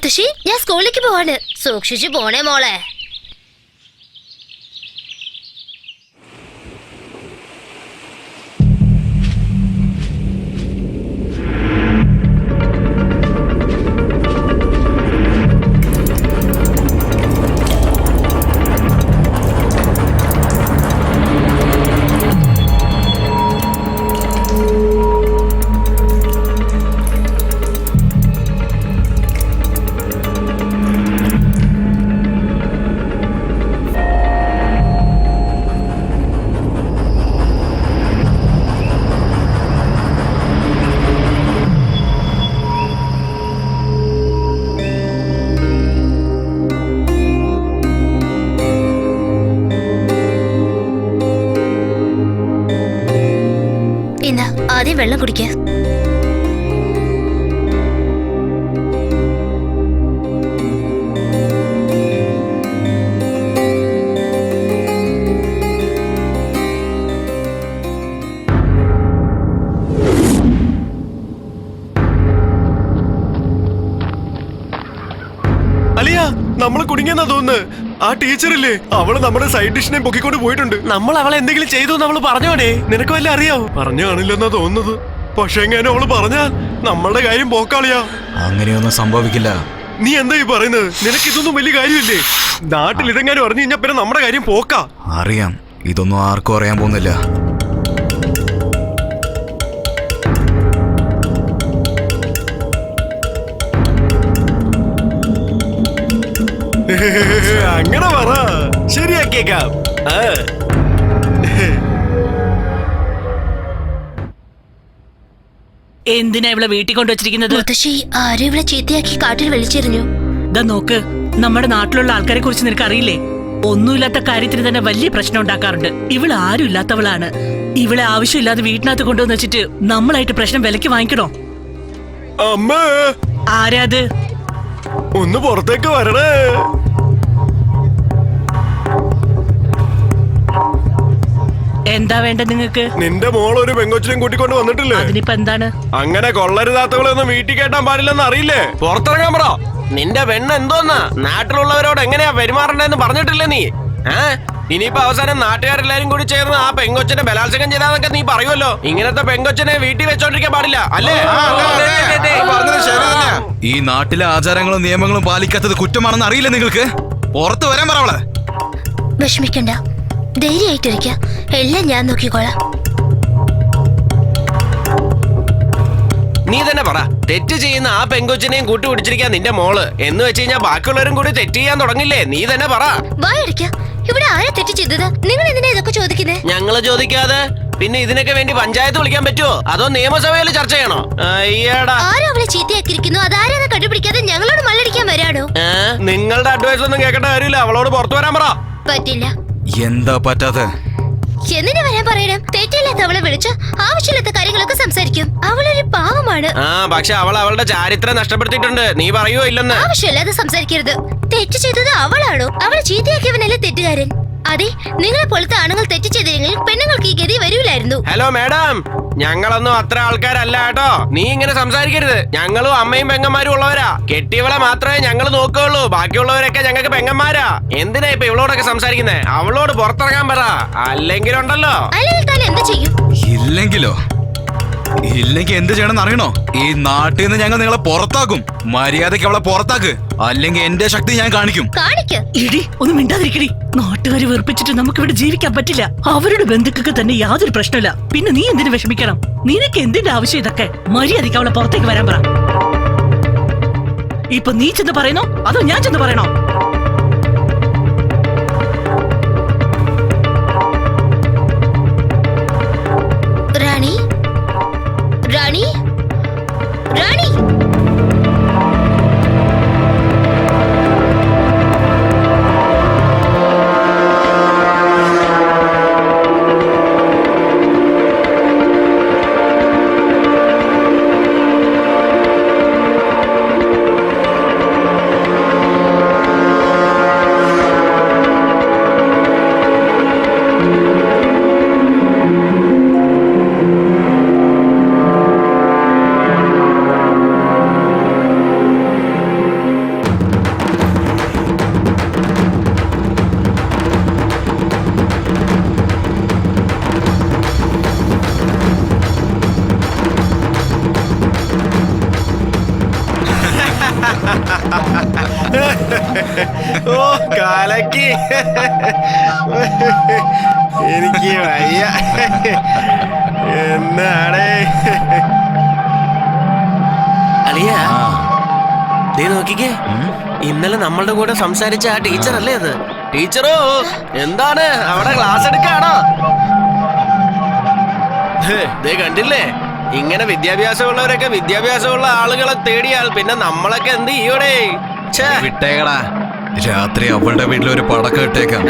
മുത്തശ്ശി, ഞാൻ സ്കൂളിലേക്ക് പോവാണ്. സൂക്ഷിച്ചു പോണേ മോളെ. ആദ്യം വെള്ളം കുടിക്കുക. അലിയ, നമ്മള് കുടുങ്ങിയെന്നാ തോന്നുന്നു. ആ ടീച്ചറില്ലേ, അവള് നമ്മുടെ സൈഡ് ഡിഷിനെ പൊക്കിക്കൊണ്ട് പോയിട്ടുണ്ട്. നമ്മൾ അവളെ എന്തെങ്കിലും ചെയ്തു അവള് പറഞ്ഞോടെ. നിനക്ക് വല്ല അറിയാവോ? പറഞ്ഞു കാണില്ലെന്നാ തോന്നുന്നത്. പക്ഷെ എങ്ങനെ അവള് പറഞ്ഞാൽ നമ്മളുടെ കാര്യം പോക്കാളിയാ. അങ്ങനെയൊന്നും സംഭവിക്കില്ല. നീ എന്താ ഈ പറയുന്നത്? നിനക്ക് ഇതൊന്നും വലിയ കാര്യമില്ലേ? നാട്ടിൽ ഇതെങ്ങാനും അറിഞ്ഞു കഴിഞ്ഞാ പിന്നെ നമ്മുടെ കാര്യം പോക്കാ. അറിയാം, ഇതൊന്നും ആർക്കും അറിയാൻ പോകുന്നില്ല. അങ്ങനെ പറ, ശരിയാക്കിയേക്കാം. എന്തിനാ ഇവിടെ വീട്ടിൽ കൊണ്ടുവച്ചിരിക്കുന്നത്? മുത്തശ്ശി, ആരും ഇവിടെ ചീത്തയാക്കി കാട്ടിൽ വലിച്ചെറിഞ്ഞു. ദാ നോക്ക്, നമ്മുടെ നാട്ടിലുള്ള ആൾക്കാരെ കുറിച്ച് നിനക്ക് അറിയില്ലേ? ഒന്നുമില്ലാത്ത കാര്യത്തിന് തന്നെ വലിയ പ്രശ്നം ഉണ്ടാക്കാറുണ്ട്. ഇവള് ആരും ഇല്ലാത്തവളാണ്. ഇവളെ ആവശ്യമില്ലാതെ വീട്ടിനകത്ത് കൊണ്ടുവന്ന് വെച്ചിട്ട് നമ്മളായിട്ട് പ്രശ്നം വിലക്ക് വാങ്ങിക്കണോ? അമ്മ, ആരാത്? ഒന്ന് പുറത്തേക്ക് വരണേ. എന്താ വേണ്ടത് നിങ്ങൾക്ക്? നിന്റെ മോൾ ഒരു പെങ്കൊച്ചിനെയും കൂട്ടിക്കൊണ്ട് വന്നിട്ടില്ലേ? അതിനിപ്പോ എന്താണ്? അങ്ങനെ കൊള്ളരുതാത്തവളൊന്നും വീട്ടിൽ കേട്ടാൻ പാടില്ലെന്ന് അറിയില്ലേ? പുറത്തിറങ്ങാൻ പറ. നിന്റെ പെണ്ണ് എന്തോന്നാ നാട്ടിലുള്ളവരോട് എങ്ങനെയാ പെരുമാറണ്ടെന്ന് പറഞ്ഞിട്ടില്ലേ നീ? ഇനിയിപ്പോ അവസാനം നാട്ടുകാരെല്ലാരും കൂടി ചേർന്ന് ആ പെങ്കൊച്ചിനെ ബലാത്സംഗം ചെയ്താന്നൊക്കെ നീ പറയുമല്ലോ. ഇങ്ങനത്തെ പെങ്കൊച്ചിനെ വീട്ടിൽ വെച്ചോണ്ടിരിക്കാൻ പാടില്ല അല്ലേ? ഈ നാട്ടിലെ ആചാരങ്ങളും നിയമങ്ങളും പാലിക്കാത്തത് കുറ്റമാണെന്ന് അറിയില്ല നിങ്ങൾക്ക്? പുറത്ത് വരാൻ പറ അവളെ. വിഷമിക്കണ്ട, ധൈര്യമായിട്ടിരിക്ക. എല്ലാം ഞാൻ നോക്കിക്കോളാം. നീ തന്നെ പറ, തെറ്റ് ചെയ്യുന്ന ആ പെങ്കൊച്ചിനെയും കൂട്ടി പിടിച്ചിരിക്കാൻ നിന്റെ മോള് എന്ന് വെച്ച് കഴിഞ്ഞാൽ ബാക്കിയുള്ളവരും കൂടി തെറ്റ് ചെയ്യാൻ തുടങ്ങില്ലേ? നീ തന്നെ പറ. വായടിക്ക. ഇവിടെ ആരാ തെറ്റ് ചെയ്തത്? നിങ്ങൾ എന്തിനാ ഇതൊക്കെ ചോദിക്കുന്നേ? ഞങ്ങള് ചോദിക്കാതെ പിന്നെ ഇതിനൊക്കെ വേണ്ടി പഞ്ചായത്ത് വിളിക്കാൻ പറ്റുമോ? അതോ നിയമസഭയിൽ ചർച്ച ചെയ്യണോ? അയ്യടാ, ആരും അവളെ ചീത്തയാക്കിയിരിക്കുന്നു. അതാരെന്ന് കണ്ടുപിടിക്കാതെ ഞങ്ങളോട് മല്ലടിക്കാൻ വരാണോ? നിങ്ങളുടെ അഡ്വൈസ് ഒന്നും കേൾക്കേണ്ട കാര്യമില്ല. അവളോട് പുറത്തു വരാൻ പറ. പറ്റില്ല. എന്താ പറ്റാതെ? എന്തിനു വരാൻ പറയണം? തെറ്റില്ലാത്ത അവളെ വിളിച്ച് ആവശ്യമില്ലാത്ത കാര്യങ്ങളൊക്കെ സംസാരിക്കും. അവളൊരു പാവമാണ്. പക്ഷെ അവൾ അവളുടെ ചാരിത്രം നഷ്ടപ്പെടുത്തിയിട്ടുണ്ട്. നീ പറയുവോ ഇല്ലെന്ന്? ആവശ്യമില്ലാതെ സംസാരിക്കരുത്. തെറ്റ് ചെയ്തത് അവളാണോ? അവളെ ചീത്തയാക്കിയവനല്ലേ തെറ്റുകാരൻ? അതെ, നിങ്ങളെ പോലത്തെ ആണുങ്ങൾ തെറ്റ് ചെയ്തില്ലെങ്കിൽ പെണ്ണുങ്ങൾക്ക് ഈ ഗതി വരൂലായിരുന്നു. ഹലോ മാഡം, ഞങ്ങളൊന്നും അത്ര ആൾക്കാരല്ല കേട്ടോ. നീ ഇങ്ങനെ സംസാരിക്കരുത്. ഞങ്ങളും അമ്മയും പെങ്ങന്മാരും ഉള്ളവരാ. കെട്ടിയവളെ മാത്രമേ ഞങ്ങൾ നോക്കുകയുള്ളൂ. ബാക്കിയുള്ളവരൊക്കെ ഞങ്ങൾക്ക് പെങ്ങന്മാരാ. എന്തിനാ ഇപ്പൊ ഇവളോടൊക്കെ സംസാരിക്കുന്നേ? അവളോട് പുറത്തിറങ്ങാൻ പറ, അല്ലെങ്കിലുണ്ടല്ലോ. അല്ലെങ്കിൽ താൻ എന്ത് ചെയ്യും? ഇല്ലെങ്കിലോ? ഇല്ലെങ്കിൽ എന്ത് ചെയ്യണമെന്ന് അറിയണോ? ഈ നാട്ടിൽ നിന്ന് ഞങ്ങൾ നിങ്ങളെ പുറത്താക്കും. മര്യാദയ്ക്ക് അവളെ പുറത്താക്ക്, അല്ലെങ്കിൽ എന്റെ ശക്തി ഞാൻ കാണിക്കും. ഇടി, ഒന്നും മിണ്ടാതിരിക്കടി. നാട്ടുകാരെ വെറുപ്പിച്ചിട്ട് നമുക്ക് ഇവിടെ ജീവിക്കാൻ പറ്റില്ല. അവരുടെ ബന്ധുക്കൾക്ക് തന്നെ യാതൊരു പ്രശ്നമില്ല. പിന്നെ നീ എന്തിനു വിഷമിക്കണം? നിനക്ക് എന്തിന്റെ ആവശ്യം ഇതൊക്കെ? മര്യാദയ്ക്ക് അവളെ പുറത്തേക്ക് വരാൻ പറ. ഇപ്പൊ നീ ചെന്ന് പറയണോ അതോ ഞാൻ ചെന്ന് പറയണോ? റാണി, റാണി, റാണി. ഓ കാലക്ക് എനിക്ക് വയ്യ. എന്നാടേ അളിയ ദേ നോക്കിക്കേ, ഇന്നലെ നമ്മളുടെ കൂടെ സംസാരിച്ച ആ ടീച്ചർ അല്ലേ അത്? ടീച്ചറോ എന്താണ് അവിടെ ക്ലാസ് എടുക്കാണോ? ദേ കണ്ടില്ലേ, ഇങ്ങനെ വിദ്യാഭ്യാസമുള്ളവരൊക്കെ വിദ്യാഭ്യാസമുള്ള ആളുകളെ തേടിയാൽ പിന്നെ നമ്മളൊക്കെ എന്ത് ചെയ്യൂടെ? വിട്ടേക്കടാ, രാത്രി അവളുടെ വീട്ടിൽ ഒരു പടക്കം ഇട്ടേക്കാം.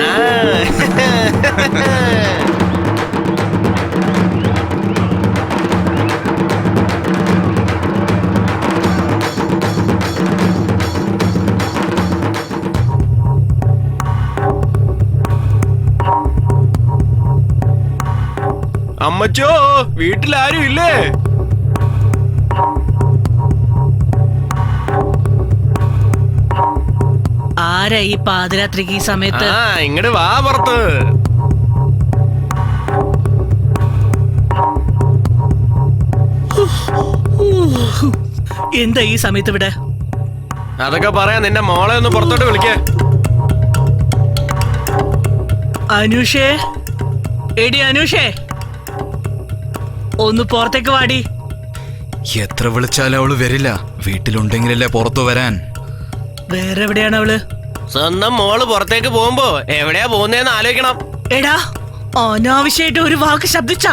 അമ്മച്ചോ, വീട്ടിലാരും ഇല്ലേ? ആരാ ഈ പാതിരാത്രിക്ക് ഈ സമയത്ത്? ആ ഇങ്ങട് വാ പുറത്ത്. എന്താ ഈ സമയത്ത് ഇവിടെ? അതൊക്കെ പറയാ, നിന്റെ മോളെ ഒന്ന് പുറത്തോട്ട് വിളിക്കേ. അനുഷേ, എടി അനുഷേ, ഒന്ന് പുറത്തേക്ക് വാടി. എത്ര വിളിച്ചാലും അവള് വരില്ല. വീട്ടിലുണ്ടെങ്കിലല്ലേ പുറത്തു വരാൻ. വേറെ എവിടെയാണ് അവള്? സ്വന്തം മോള് പുറത്തേക്ക് പോകുമ്പോ എവിടെയാ പോകുന്നേന്ന് ആലോചിക്കണം. എടാ, അനാവശ്യമായിട്ട് ഒരു വാക്ക് ശബ്ദിച്ച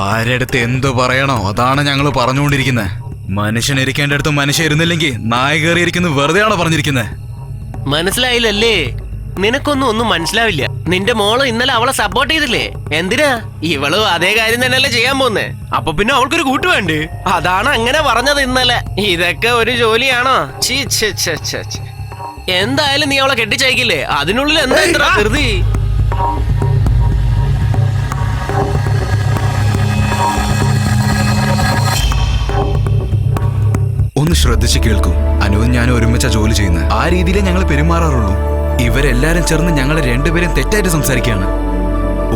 ആരടുത്ത് എന്തു പറയണോ അതാണ് ഞങ്ങൾ പറഞ്ഞുകൊണ്ടിരിക്കുന്നത്. മനുഷ്യൻ ഇരിക്കേണ്ട അടുത്ത് മനുഷ്യൻ ഇരുന്നില്ലെങ്കിൽ നായ കയറിയിരിക്കുന്നത് വെറുതെയാണോ പറഞ്ഞിരിക്കുന്നത്? മനസ്സിലായില്ലല്ലേ? നിനക്കൊന്നും ഒന്നും മനസ്സിലാവില്ല. നിന്റെ മോള് ഇന്നലെ അവളെ സപ്പോർട്ട് ചെയ്തില്ലേ? എന്തിനാ? ഇവളും അതേ കാര്യം തന്നെയല്ലേ ചെയ്യാൻ പോന്നേ. അപ്പൊ പിന്നെ അവൾക്കൊരു കൂട്ട് വേണ്ടേ? അതാണ് അങ്ങനെ പറഞ്ഞത് ഇന്നലെ. ഇതൊക്കെ ഒരു ജോലിയാണോ? എന്തായാലും നീ അവളെ കെട്ടിച്ചയക്കില്ലേ? അതിനുള്ളിൽ എന്താ ഇത്ര ധൃതി? ഒന്ന് ശ്രദ്ധിച്ച് കേൾക്കൂ. അനുവും ഞാനും ഒരുമിച്ച ജോലി ചെയ്യുന്നത്. ആ രീതിയിലേ ഞങ്ങൾ പെരുമാറാറുള്ളൂ. ഇവരെല്ലാരും ചേർന്ന് ഞങ്ങളെ രണ്ടുപേരും തെറ്റായിട്ട് സംസാരിക്കുകയാണ്.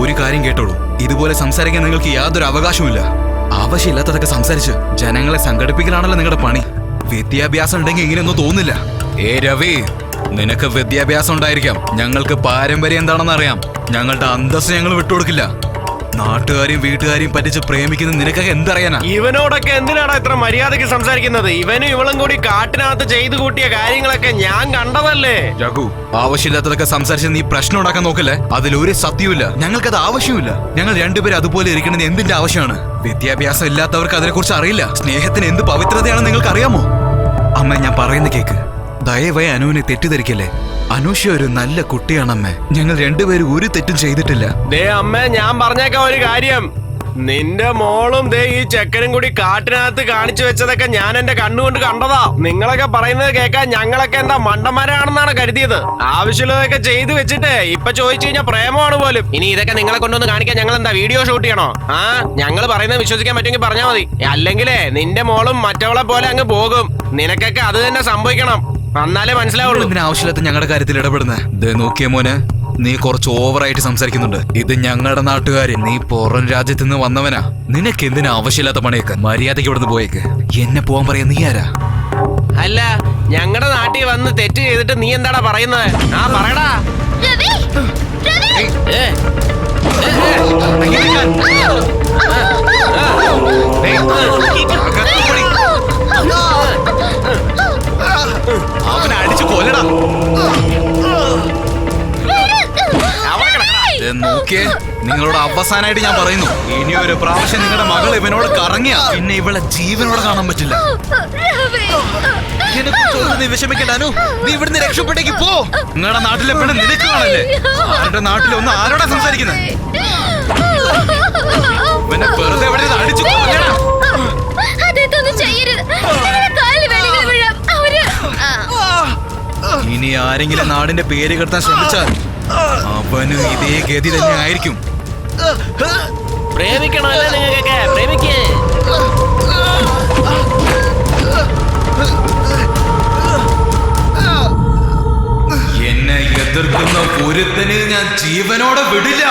ഒരു കാര്യം കേട്ടോളൂ, ഇതുപോലെ സംസാരിക്കാൻ നിങ്ങൾക്ക് യാതൊരു അവകാശവുമില്ല. ആവശ്യമില്ലാത്തതൊക്കെ സംസാരിച്ച് ജനങ്ങളെ സംഘടിപ്പിക്കലാണല്ലോ നിങ്ങളുടെ പണി. വിദ്യാഭ്യാസം ഉണ്ടെങ്കിൽ ഇങ്ങനെയൊന്നും തോന്നില്ല. രവി, നിനക്ക് വിദ്യാഭ്യാസം ഉണ്ടായിരിക്കാം, ഞങ്ങൾക്ക് പാരമ്പര്യം എന്താണെന്ന് അറിയാം. ഞങ്ങളുടെ അന്തസ്സ് ഞങ്ങൾ വിട്ടുകൊടുക്കില്ല. നാട്ടുകാരെയും വീട്ടുകാരെയും പറ്റിച്ച് പ്രേമിക്കുന്ന നിനക്കൊക്കെ എന്തറിയാനാ? ഇവനോടൊക്കെ എന്തിനാണ് ഇത്ര മര്യാദയ്ക്ക് സംസാരിക്കുന്നത്? ഇവനും ഇവളും കൂടി കാട്ടിനകത്ത് ചെയ്തു കൂട്ടിയ കാര്യങ്ങളൊക്കെ ഞാൻ കണ്ടതല്ലേ. രഘു, ആവശ്യമില്ലാത്തതൊക്കെ സംസാരിച്ച് നീ പ്രശ്നം ഉണ്ടാക്കാൻ നോക്കല്ലേ. അതിലൊരു സത്യവുമില്ല. ഞങ്ങൾക്കത് ആവശ്യമില്ല. ഞങ്ങൾ രണ്ടുപേരും അതുപോലെ ഇരിക്കണമെന്ന് എന്തിന്റെ ആവശ്യമാണ്? വിദ്യാഭ്യാസം ഇല്ലാത്തവർക്ക് അതിനെക്കുറിച്ച് അറിയില്ല. സ്നേഹത്തിന് എന്ത് പവിത്രതയാണെന്ന് നിങ്ങൾക്ക് അറിയാമോ? അമ്മ, ഞാൻ പറയുന്ന കേക്ക്. ദയവായി അനുവിനെ തെറ്റിദ്ധരിക്കല്ലേ. അനുഷ ഒരു നല്ല കുട്ടിയാണമ്മേ. ഞങ്ങൾ രണ്ടുപേരും ഒരു തെറ്റും ചെയ്തിട്ടില്ല. ദേ അമ്മേ, ഞാൻ പറഞ്ഞേക്കാം ഒരു കാര്യം. നിന്റെ മോളും ദേ ഈ ചെക്കനും കൂടി കാട്ടിനകത്ത് കാണിച്ചു വെച്ചതൊക്കെ ഞാൻ എന്റെ കണ്ണുകൊണ്ട് കണ്ടതാ. നിങ്ങളൊക്കെ പറയുന്നത് കേൾക്കാൻ ഞങ്ങളൊക്കെ എന്താ മണ്ടന്മാരാണെന്നാണ് കരുതിയത്? ആവശ്യമുള്ളതൊക്കെ ചെയ്തു വെച്ചിട്ട് ഇപ്പൊ ചോദിച്ചു കഴിഞ്ഞാൽ പ്രേമമാണ് പോലും. ഇനി ഇതൊക്കെ നിങ്ങളെ കൊണ്ടൊന്ന് കാണിക്കാൻ ഞങ്ങൾ എന്താ വീഡിയോ ഷൂട്ട് ചെയ്യണോ? ആ, ഞങ്ങൾ പറയുന്നത് വിശ്വസിക്കാൻ പറ്റുമെങ്കിൽ പറഞ്ഞാൽ മതി. അല്ലെങ്കിലേ നിന്റെ മോളും മറ്റവളെ പോലെ അങ്ങ് പോകും. നിനക്കൊക്കെ അത് തന്നെ സംഭവിക്കണം. എന്നാലേ മനസ്സിലാവുള്ളൂ. ആവശ്യമില്ലാത്ത ഞങ്ങളുടെ കാര്യത്തിൽ ഇടപെടുന്നത് നോക്കിയ മോന്, നീ കുറച്ച് ഓവറായിട്ട് സംസാരിക്കുന്നുണ്ട്. ഇത് ഞങ്ങളുടെ നാട്ടുകാര്. നീ പുറം രാജ്യത്ത് നിന്ന് വന്നവനാ. നിനക്ക് എന്തിനാ ആവശ്യമില്ലാത്ത പണിയൊക്കെ? മര്യാദയ്ക്ക് ഇവിടുന്ന് പോയേക്ക്. എന്നെ പോവാൻ പറയാ. നീ ആരാ? അല്ല, ഞങ്ങളുടെ നാട്ടിൽ വന്ന് തെറ്റ് ചെയ്തിട്ട് നീ എന്താടാ പറയുന്നത്? ആ പറയടാ. രവി, രവി. അവനെ അടിച്ചു കൊല്ലടാ. നോക്കിയേ, നിങ്ങളോട് അവസാനമായിട്ട് ഞാൻ പറയുന്നു, ഇനി ഒരു പ്രാവശ്യം നിങ്ങളുടെ മകൾ ഇവനോട് കറങ്ങിയ പിന്നെ ഇവളെ ജീവനോട് കാണാൻ പറ്റില്ല. നീ വിഷമിക്കണ്ട അനു, നീ ഇവിടുന്ന് രക്ഷപ്പെട്ടേക്ക് പോ. നിങ്ങളുടെ നാട്ടിലെ പെണ്ണ് നിനക്ക് കാണല്ലേ? ആരുടെ നാട്ടിലൊന്നും ആരോടാ സംസാരിക്കുന്നത്? ഇവനെ വെറുതെ എവിടെ അടിച്ചു കൊല്ലണം. ഇനി ആരെങ്കിലും നാടിന്റെ പേര് കെടുത്താൻ ശ്രമിച്ചാൽ അവനും ഇതേ ഗതി തന്നെ ആയിരിക്കും. പ്രേമിക്കണമല്ലേ നിങ്ങൾക്കൊക്കെ? പ്രേമിക്കേ. എന്നെ എതിർക്കുന്ന ഒരുത്തനെ ഞാൻ ജീവനോടെ വിടില്ല.